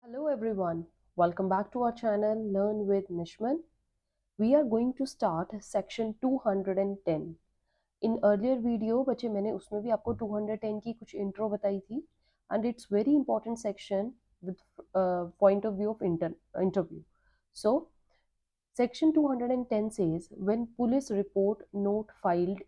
Hello everyone, welcome back to our channel Learn with Nishman. We are going to start section 210. In earlier video बच्चे मैंने उसमें भी आपको 210 की कुछ intro बताई थी and it's very important section with point of view of interview. So section 210 says when police report not filed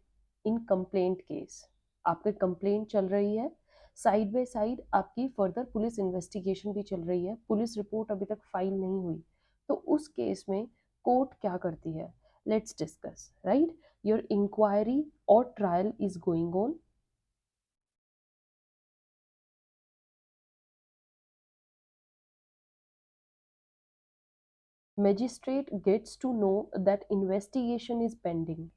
in complaint case. आपके कंप्लेंट चल रही है, साइड बाय साइड आपकी फर्दर पुलिस इन्वेस्टिगेशन भी चल रही है, पुलिस रिपोर्ट अभी तक फाइल नहीं हुई, तो उस केस में कोर्ट क्या करती है? Let's discuss. Right, your inquiry और trial is going on. Magistrate gets to know that investigation is pending.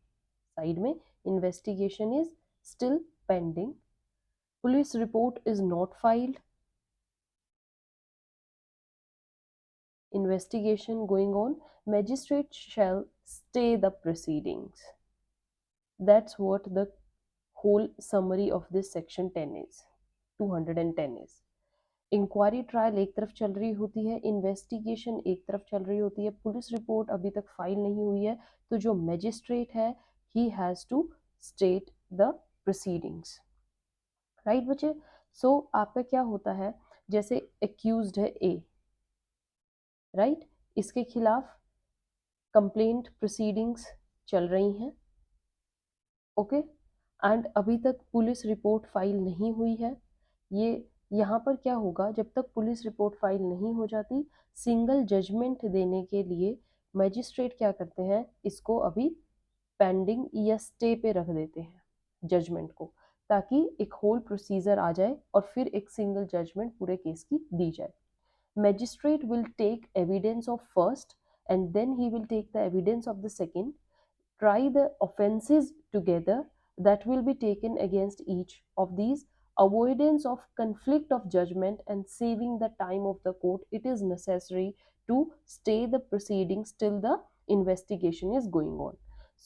Side में investigation is still pending. Police report is not filed. Investigation going on. Magistrate shall stay the proceedings. That's what the whole summary of this section 10 is. 210 is. Inquiry trial एक तरफ चल रही होती है, investigation एक तरफ चल रही होती है, पुलिस रिपोर्ट अभी तक फाइल नहीं हुई है, तो जो मैजिस्ट्रेट है ही has to state the proceedings. Right बच्चे? सो आपका क्या होता है, जैसे एक्यूज्ड है ए, राइट, इसके खिलाफ कंप्लेंट प्रोसीडिंग्स चल रही हैं, ओके, एंड अभी तक पुलिस रिपोर्ट फाइल नहीं हुई है. ये यहाँ पर क्या होगा, जब तक पुलिस रिपोर्ट फाइल नहीं हो जाती, सिंगल जजमेंट देने के लिए मैजिस्ट्रेट क्या करते हैं, इसको अभी पेंडिंग या स्टे पे रख देते हैं जजमेंट को, ताकि एक होल प्रोसीजर आ जाए और फिर एक सिंगल जजमेंट पूरे केस की दी जाए. Magistrate will take evidence of first and then he will take the evidence of the second, try the offenses together that will be taken against each of these. Avoidance of conflict of judgment and saving the time of the court, it is necessary to stay the proceedings till the investigation is going on.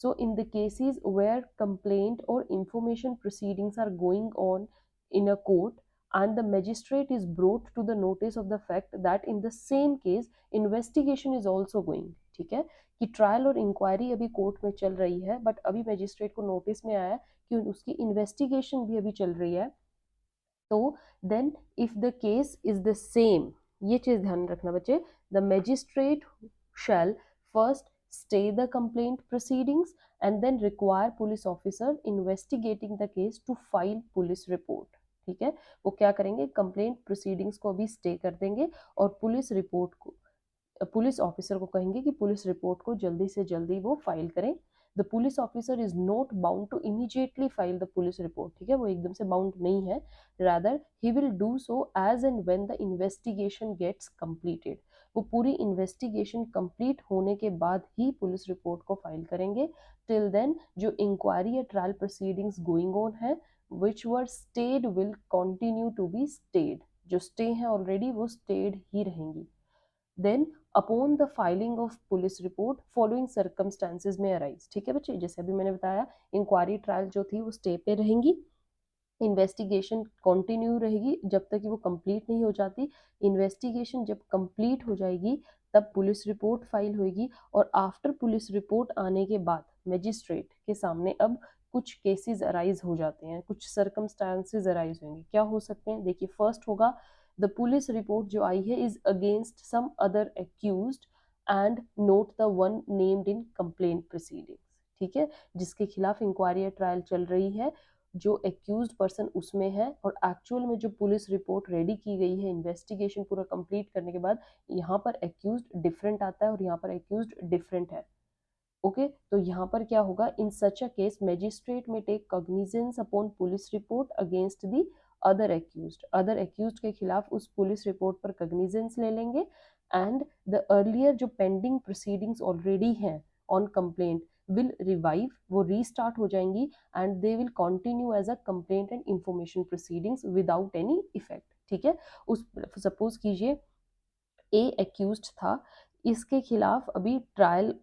So in the cases where complaint or information proceedings are going on in a court and the magistrate is brought to the notice of the fact that in the same case investigation is also going, ठीक है, कि trial और inquiry अभी court में चल रही है, but अभी मैजिस्ट्रेट को नोटिस में आया कि उसकी इन्वेस्टिगेशन भी अभी चल रही है, तो then if the case is the same, ये चीज ध्यान रखना बच्चे, the magistrate shall first stay the complaint proceedings and then require police officer investigating the case to file police report. ठीक है, वो क्या करेंगे, कंप्लेंट प्रोसीडिंग्स को अभी स्टे कर देंगे और पुलिस रिपोर्ट को, पुलिस ऑफिसर को कहेंगे कि पुलिस रिपोर्ट को जल्दी से जल्दी वो फाइल करें. The police officer is not bound to immediately file the police report, ठीक है, वो एकदम से बाउंड नहीं है, rather he will do so as and when the investigation gets completed. वो पूरी इन्वेस्टिगेशन कंप्लीट होने के बाद ही पुलिस रिपोर्ट को फाइल करेंगे. टिल देन जो इंक्वायरी या ट्रायल प्रोसीडिंग्स गोइंग ऑन है which were stayed will continue to be stayed, जो स्टे है ऑलरेडी वो स्टेड ही रहेंगी. Then upon the filing of police report following circumstances में अराइज. ठीक है बच्चे, जैसे अभी मैंने बताया इंक्वायरी ट्रायल जो थी वो स्टे पे रहेंगी, इन्वेस्टिगेशन कंटिन्यू रहेगी जब तक कि वो कंप्लीट नहीं हो जाती. इन्वेस्टिगेशन जब कंप्लीट हो जाएगी तब पुलिस रिपोर्ट फाइल होगी, और आफ्टर पुलिस रिपोर्ट आने के बाद मैजिस्ट्रेट के सामने अब कुछ केसेस अराइज हो जाते हैं, कुछ सर्कमस्टांसेस अराइज होंगे. क्या हो सकते हैं, देखिए, फर्स्ट होगा द पुलिस रिपोर्ट जो आई है is against some other accused and not the one named in complaint proceedings. ठीक है, जिसके खिलाफ इंक्वायरी या ट्रायल चल रही है, जो एक्यूज्ड पर्सन उसमें है, और एक्चुअल में जो पुलिस रिपोर्ट रेडी की गई है इन्वेस्टिगेशन पूरा कंप्लीट करने के बाद, यहाँ पर एक्यूज्ड डिफरेंट आता है और यहाँ पर एक्यूज्ड डिफरेंट है. ओके, तो यहाँ पर क्या होगा, in such a case magistrate में take cognizance upon police report against the other accused. Other accused के खिलाफ उस पुलिस रिपोर्ट पर कॉग्निजेंस ले लेंगे, एंड द अर्लियर जो पेंडिंग प्रोसीडिंग्स ऑलरेडी हैं ऑन कंप्लेंट विल रिवाइव, वो रीस्टार्ट हो जाएंगी, and they will continue as a complaint and information proceedings without any effect. ठीक है, उस सपोज कीजिए ए एक्यूज्ड था, इसके खिलाफ अभी ट्रायल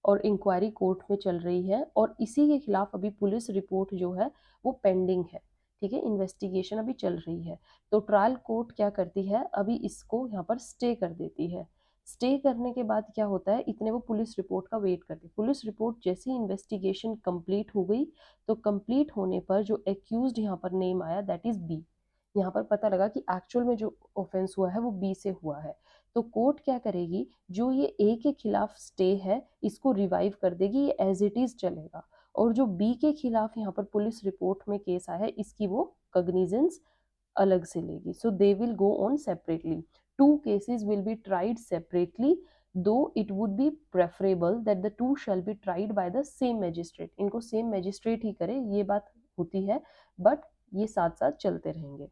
और इंक्वायरी कोर्ट में चल रही है और इसी के खिलाफ अभी पुलिस रिपोर्ट जो है वो पेंडिंग है. ठीक है, इन्वेस्टिगेशन अभी चल रही है। तो ट्रायल कोर्ट क्या करती है, अभी इसको यहाँ पर स्टे कर देती है। स्टे करने के बाद क्या होता है, इतने वो पुलिस रिपोर्ट का वेट करते हैं। पुलिस रिपोर्ट जैसे ही इन्वेस्टिगेशन कंप्लीट हो गई, तो कंप्लीट होने पर जो एक्यूज्ड यहाँ पर नेम आया दैट इज बी। यहाँ पर पता लगा कि एक्चुअल में जो ऑफेंस हुआ है वो बी से हुआ है। तो कोर्ट क्या करेगी, जो ये ए के खिलाफ स्टे है इसको रिवाइव कर देगी, ये एज इट इज चलेगा। और जो बी के खिलाफ यहाँ पर पुलिस रिपोर्ट में केस आया है इसकी वो कॉग्निजेंस अलग से लेगी। So they will go on separately. Two cases will be tried separately, though it would be preferable that the two shall be tried by the same magistrate. इनको same magistrate ही करे, ये बात होती है, बट ये साथ साथ चलते रहेंगे।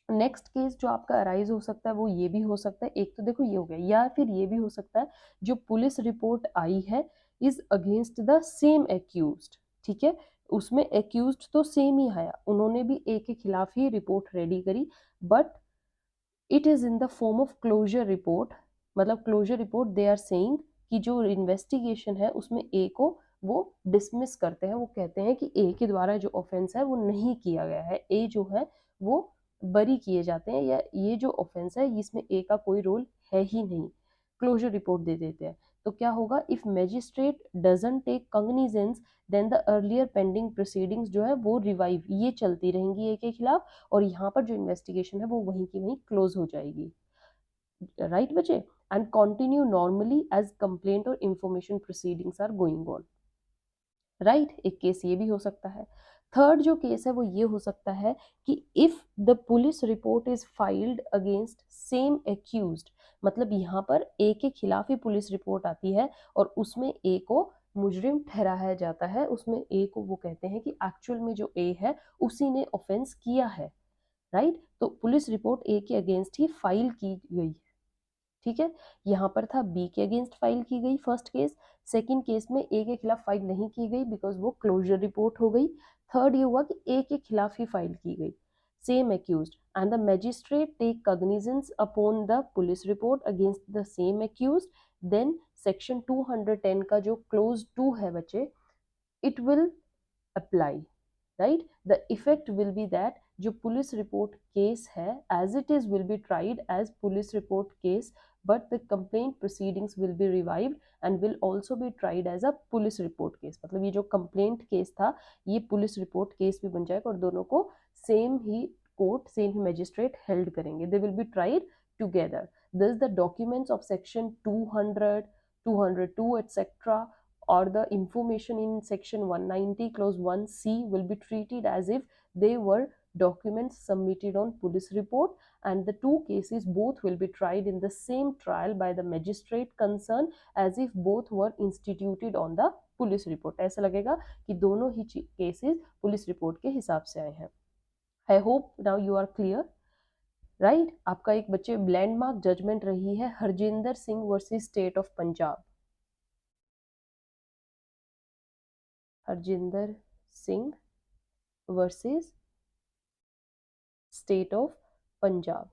नेक्स्ट केस जो आपका अराइज हो सकता है वो ये भी हो सकता है, एक तो देखो ये हो गया, या फिर ये भी हो सकता है जो पुलिस रिपोर्ट आई है is against the same accused. ठीक है, उसमें एक्यूज्ड तो सेम ही आया, उन्होंने भी ए के खिलाफ ही रिपोर्ट रेडी करी, but it is in the form of closure report. मतलब closure report they are saying कि जो इन्वेस्टिगेशन है उसमें ए को वो डिसमिस करते हैं, वो कहते हैं कि ए के द्वारा जो ऑफेंस है वो नहीं किया गया है, ए जो है वो बरी किए जाते हैं, या ये जो ऑफेंस है इसमें ए का कोई रोल है ही नहीं, क्लोजर रिपोर्ट दे देते हैं। तो क्या होगा, if magistrate doesn't take cognizance then the earlier pending proceedings जो है वो रिवाइव, ये चलती रहेंगी ए के खिलाफ, और यहाँ पर जो इन्वेस्टिगेशन है वो वहीं की वहीं क्लोज हो जाएगी। राइट बच्चे, and continue normally as complaint और information proceedings are going on. Right, एक केस ये भी हो सकता है। थर्ड जो केस है वो ये हो सकता है कि if the police report is filed against same accused, मतलब यहाँ पर ए के खिलाफ ही पुलिस रिपोर्ट आती है और उसमें ए को मुजरिम ठहराया जाता है, उसमें ए को वो कहते हैं कि एक्चुअल में जो ए है उसी ने ऑफेंस किया है। राइट, तो पुलिस रिपोर्ट ए के अगेंस्ट ही फाइल की गई। ठीक है, यहाँ पर था बी के अगेंस्ट फाइल की गई फर्स्ट केस, सेकंड केस में ए के खिलाफ फाइल नहीं की गई बिकॉज वो क्लोजर रिपोर्ट हो गई। थर्ड ये हुआ कि ए के खिलाफ ही फाइल की गई, same accused, and the magistrate take cognizance upon the police report against the same accused, then section 210 का जो क्लोज 2 है बच्चे, it will apply. Right, the effect will be that जो पुलिस रिपोर्ट केस है as it is will be tried as police report case, but the complaint proceedings will be revived and will also be tried as a police report case. मतलब ये जो complaint case था ये police report case भी बन जाएगा और दोनों को सेम ही कोर्ट सेम ही मैजिस्ट्रेट हेल्ड करेंगे, they will be tried together. This the documents of section 200, 202 etc. or the information in section 190 clause 1c will be treated as if they were documents submitted on police report, and the two cases both will be tried in the same trial by the magistrate concerned as if both were instituted on the police report. ऐसा लगेगा कि दोनों ही cases police report के हिसाब से आए हैं। I hope now you are clear. Right, आपका एक बच्चे लैंडमार्क जजमेंट रही है Harjinder Singh versus state of Punjab. Harjinder Singh versus state of Punjab.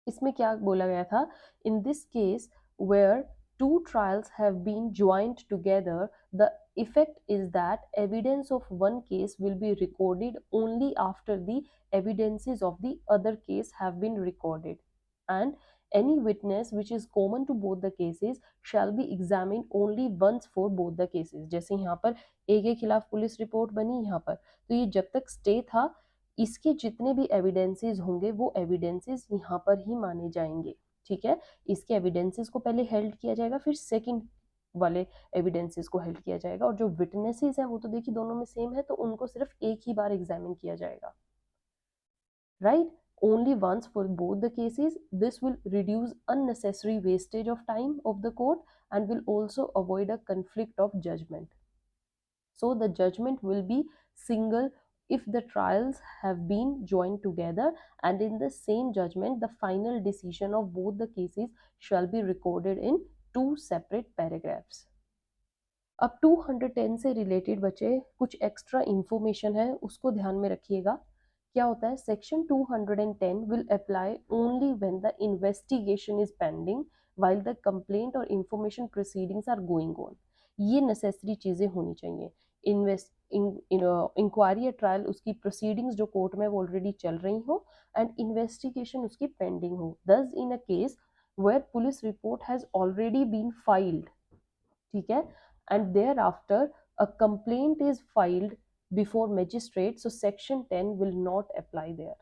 इसमें क्या बोला गया था, in this case where two trials have been joined together, the effect is that evidence of one case will be recorded only after the evidences of the other case have been recorded, and any witness which is common to both the cases shall be examined only once for both the cases। जैसे यहाँ पर ए के खिलाफ police report बनी यहाँ पर, तो ये जब तक स्टे था इसके जितने भी एविडेंसेस होंगे वो एविडेंसेस यहाँ पर ही माने जाएंगे। ठीक है, इसके एविडेंसेस को पहले हेल्ड किया जाएगा, फिर सेकंड वाले एविडेंसेस को हेल्ड किया जाएगा, और जो विटनेसेस हैं वो तो देखिए दोनों में सेम है तो उनको सिर्फ एक ही बार एग्जामिन किया जाएगा। Right, only once for both the cases, this will reduce unnecessary wastage of time of the court and will also avoid a conflict of judgment. So the judgment will be single if the trials have been joined together, and in the same judgment the final decision of both the cases shall be recorded in two separate paragraphs। अब 210 से related बचे कुछ extra information है उसको ध्यान में रखिएगा। क्या होता है, section 210 will apply only when the investigation is pending while the complaint और information proceedings are going on. ये नेसेसरी चीजें होनी चाहिए। इंक्वायरी या ट्रायल, उसकी प्रोसीडिंग्स जो कोर्ट में वो ऑलरेडी चल रही हो, एंड इन्वेस्टिगेशन उसकी पेंडिंग हो। Thus in a case where police report has already been filed, ठीक है, and thereafter a complaint is filed before magistrate, so section 10 will not apply there,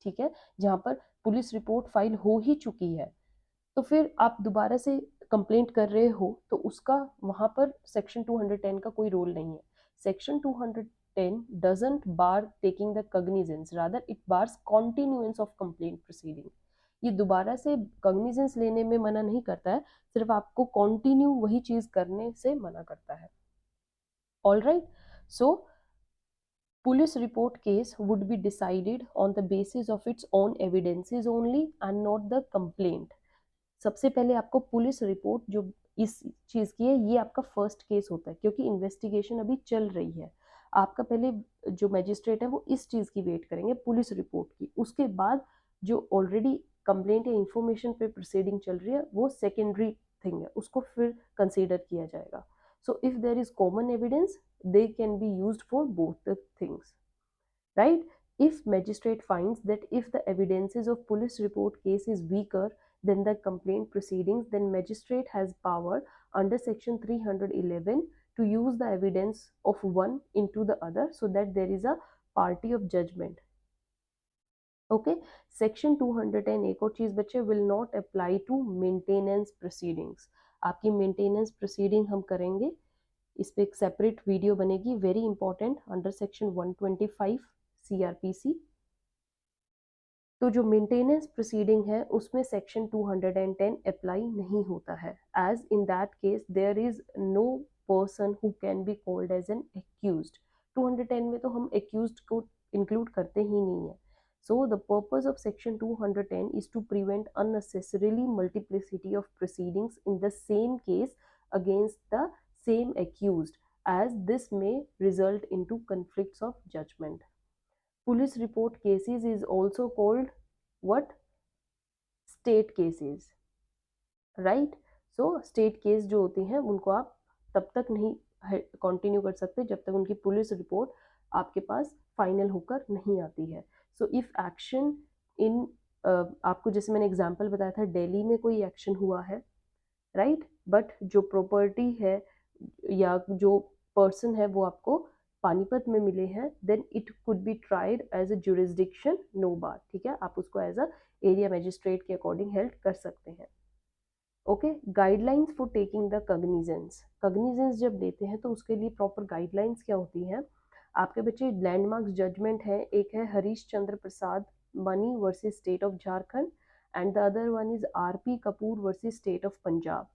ठीक है। जहां पर पुलिस रिपोर्ट फाइल हो ही चुकी है, तो फिर आप दोबारा से कंप्लेंट कर रहे हो तो उसका वहां पर सेक्शन 210 का कोई रोल नहीं है। Section 210 doesn't bar taking the cognizance, rather it bars continuance of complaint proceeding। ये दोबारा से कॉग्निजेंस लेने में मना नहीं करता है, सिर्फ आपको कंटिन्यू वही चीज करने से मना करता है। All right, so police report case would be decided on the basis of its own evidences only and not the complaint। सबसे पहले आपको पुलिस रिपोर्ट जो इस चीज की है, ये आपका फर्स्ट केस होता है, क्योंकि इन्वेस्टिगेशन अभी चल रही है। आपका पहले जो मैजिस्ट्रेट है वो इस चीज की वेट करेंगे, पुलिस रिपोर्ट की। उसके बाद जो ऑलरेडी कंप्लेंट या इंफॉर्मेशन पे प्रोसीडिंग चल रही है वो सेकेंडरी थिंग है, उसको फिर कंसीडर किया जाएगा। So if there is common evidence they can be used for both the things, right? If magistrate finds that if the evidences of police report case is weaker than the complaint proceedings, then magistrate has power under section 311 to use the evidence of one into the other so that there is a party of judgment। Okay, section 210 एक और चीज बच्चे, will not apply to maintenance proceedings. आपकी maintenance proceeding हम करेंगे, इस पे एक सेपरेट वीडियो बनेगी, very important, under section 125 CrPC. तो जो मेंटेनेंस प्रोसीडिंग है उसमें सेक्शन 210 अप्लाई नहीं होता है, as in that case there is no person who can be called as an accused. 210 में तो हम एक्यूज्ड को इंक्लूड करते ही नहीं है। So the purpose of section 210 is to prevent unnecessarily multiplicity of proceedings in the same case against the same accused, as this may result into conflicts of judgment। Police report cases is also called what? State cases, right? So state case जो होती हैं उनको आप तब तक नहीं continue कर सकते जब तक उनकी पुलिस रिपोर्ट आपके पास फाइनल होकर नहीं आती है। सो इफ एक्शन इन आपको जैसे मैंने एग्जांपल बताया था, दिल्ली में कोई एक्शन हुआ है, राइट, बट जो प्रॉपर्टी है या जो पर्सन है वो आपको पानीपत में मिले हैं, then it could be tried as a jurisdiction no bar, ठीक है, आप उसको एज अ एरिया मजिस्ट्रेट के अकॉर्डिंग हेल्ड कर सकते हैं। Okay, guidelines for taking the cognizance. Cognizance जब लेते हैं तो उसके लिए प्रॉपर गाइडलाइंस क्या होती हैं? आपके बच्चे लैंडमार्क्स जजमेंट है, एक है Harish Chandra Prasad Mani versus state of Jharkhand, and the other one is RP Kapoor versus state of Punjab.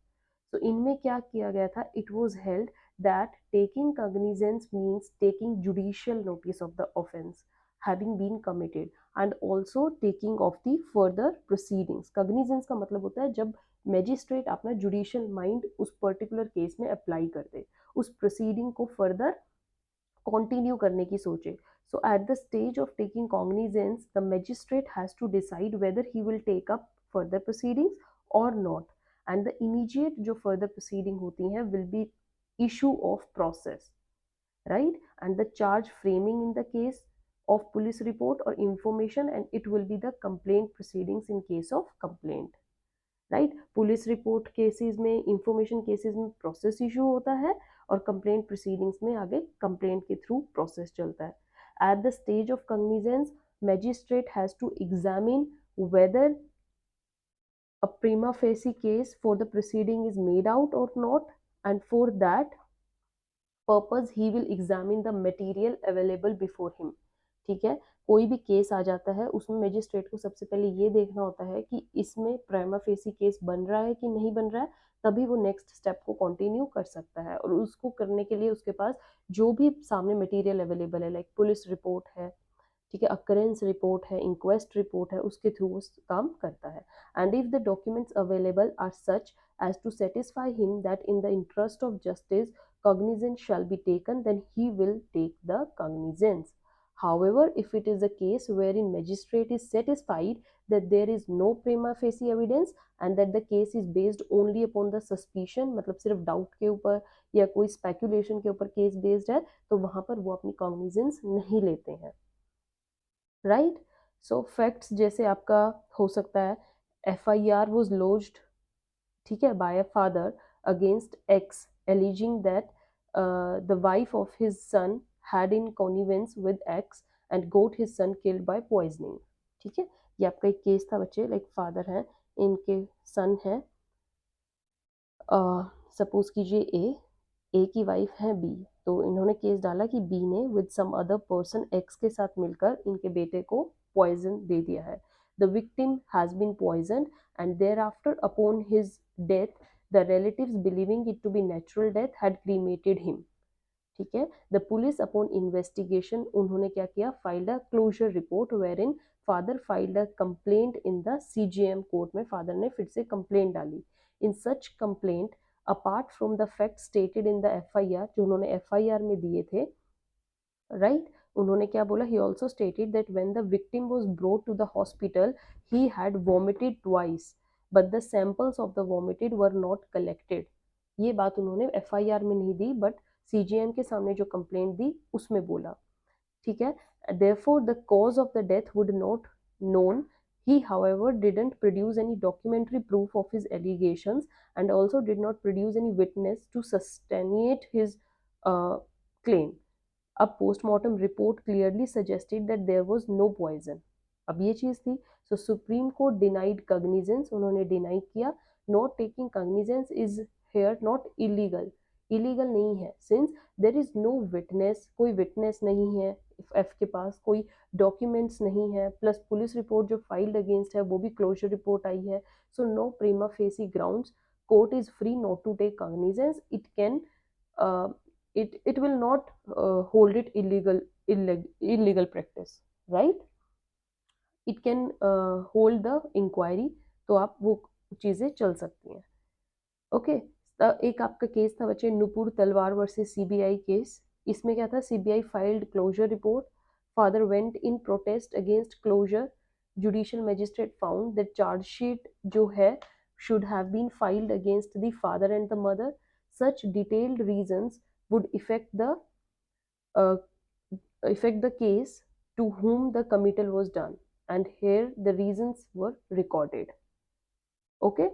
तो इनमें क्या किया गया था? It was held that taking cognizance means taking judicial notice of the offence having been committed and also taking of the further proceedings. Cognizance का मतलब होता है जब मैजिस्ट्रेट अपना जुडिशियल माइंड उस पर्टिकुलर केस में अप्लाई कर दे, उस प्रोसीडिंग को फर्दर कंटिन्यू करने की सोचे। So at the stage of taking cognizance, the magistrate has to decide whether he will take up further proceedings or not, and the immediate जो further proceeding होती हैं will be issue of process, right, and the charge framing in the case of police report or information, and it will be the complaint proceedings in case of complaint, right. Police report cases में, information cases में process issue होता है और complaint proceedings में आगे complaint के through process चलता है। At the stage of cognizance, magistrate has to examine whether a prima facie case for the proceeding is made out or not, and for that purpose he will examine the material available before him, ठीक है। कोई भी case आ जाता है उसमें magistrate को सबसे पहले ये देखना होता है कि इसमें प्राइमा फेसी केस बन रहा है कि नहीं बन रहा है, तभी वो नेक्स्ट स्टेप को कंटिन्यू कर सकता है। और उसको करने के लिए उसके पास जो भी सामने मटेरियल अवेलेबल है, लाइक पुलिस रिपोर्ट है, ठीक है, अकरेंस रिपोर्ट है, इंक्वेस्ट रिपोर्ट है, उसके थ्रू वो काम करता है। And if the documents available are such as to satisfy him that in the interest of justice cognizance shall be taken, then he will take the cognizance। However, if it is a case wherein magistrate is satisfied that there is no prima facie evidence and that the case is based only upon the suspicion, मतलब सिर्फ doubt के ऊपर या कोई speculation के ऊपर case based है, तो वहां पर वो अपनी कॉग्निजेंस नहीं लेते हैं, राइट। सो फैक्ट्स जैसे आपका हो सकता है FIR was lodged, ठीक है, by a father against X alleging that the wife of his son had in connivance with X and got his son killed by poisoning, ठीक है। ये आपका एक केस था बच्चे, लाइक फादर हैं, इनके सन है, सपोज कीजिए ए की वाइफ है बी, तो इन्होंने केस डाला कि बी ने with some other person X के साथ मिलकर इनके बेटे को पॉइजन दे दिया है। The victim has been poison and thereafter upon his death the relatives believing it to be natural death had cremated him, ठीक है। द पुलिस अपॉन इन्वेस्टिगेशन, उन्होंने क्या किया, filed a closure report wherein father filed a complaint in the CJM court में father ने फिर से complaint डाली। In such complaint apart from the fact stated in the FIR, जो उन्होंने FIR में दिए थे, राइट, उन्होंने क्या बोला, he also stated that when the victim was brought to the hospital he had vomited twice but the samples of the vomited were not collected. ये बात उन्होंने FIR में नहीं दी बट CJM के सामने जो कंप्लेंट दी उसमें बोला, ठीक है। therefore the cause of the death would not known. He however didn't produce any documentary proof of his allegations and also did not produce any witness to substantiate his claim. A postmortem report clearly suggested that there was no poison. अब ये चीज थी, so Supreme Court denied cognizance, उन्होंने deny किया। Not taking cognizance is here not illegal, illegal नहीं है, since there is no witness, कोई witness नहीं है एफ के पास, कोई डॉक्यूमेंट्स नहीं है, प्लस पुलिस रिपोर्ट जो फाइल्ड अगेंस्ट है वो भी क्लोजर रिपोर्ट आई है, so no prima facie grounds, court is free not to take cognizance, it can it will not hold it illegal practice, right, it can hold the inquiry, तो आप वो चीजें चल सकती हैं, ओके। एक आपका केस था बच्चे नुपुर तलवार वर्सेस CBI केस, इसमें क्या था, CBI filed closure report, father went in protest against closure, judicial magistrate found that chargesheet जो है should have been filed against the father and the mother. Such detailed reasons would uh, affect the case to whom the committal was done, and here the reasons were recorded, okay,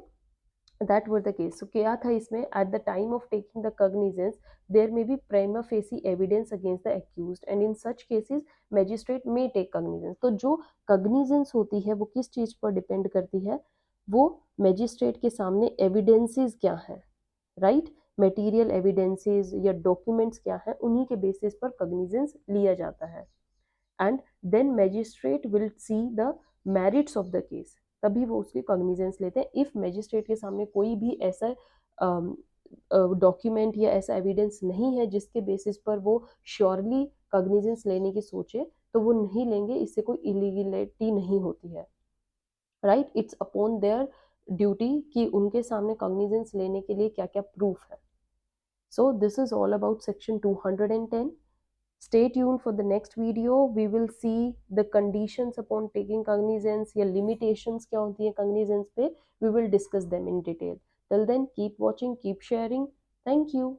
that were the case. So क्या था इसमें, at the time of taking the cognizance there may be prima facie evidence against the accused and in such cases magistrate may take cognizance। तो जो cognizance होती है वो किस चीज पर डिपेंड करती है, वो मैजिस्ट्रेट के सामने एविडेंसेस क्या हैं, राइट, मटेरियल एविडेंसेस या डॉक्यूमेंट्स क्या हैं, उन्हीं के बेसिस पर कॉग्निजेंस लिया जाता है, and then magistrate will see the merits of the case, तभी वो उसकी कॉग्निजेंस लेते हैं। इफ मैजिस्ट्रेट के सामने कोई भी ऐसा डॉक्यूमेंट या ऐसा एविडेंस नहीं है जिसके बेसिस पर वो श्योरली कॉग्निजेंस लेने की सोचे, तो वो नहीं लेंगे, इससे कोई इलीगलिटी नहीं होती है, right, it's upon their duty कि उनके सामने कॉग्निजेंस लेने के लिए क्या क्या प्रूफ है। So this is all about section 210। Stay tuned for the next video. We will see the conditions upon taking cognizance या limitations क्या होती है cognizance पे, we will discuss them in detail. Till then, keep watching, keep sharing. Thank you.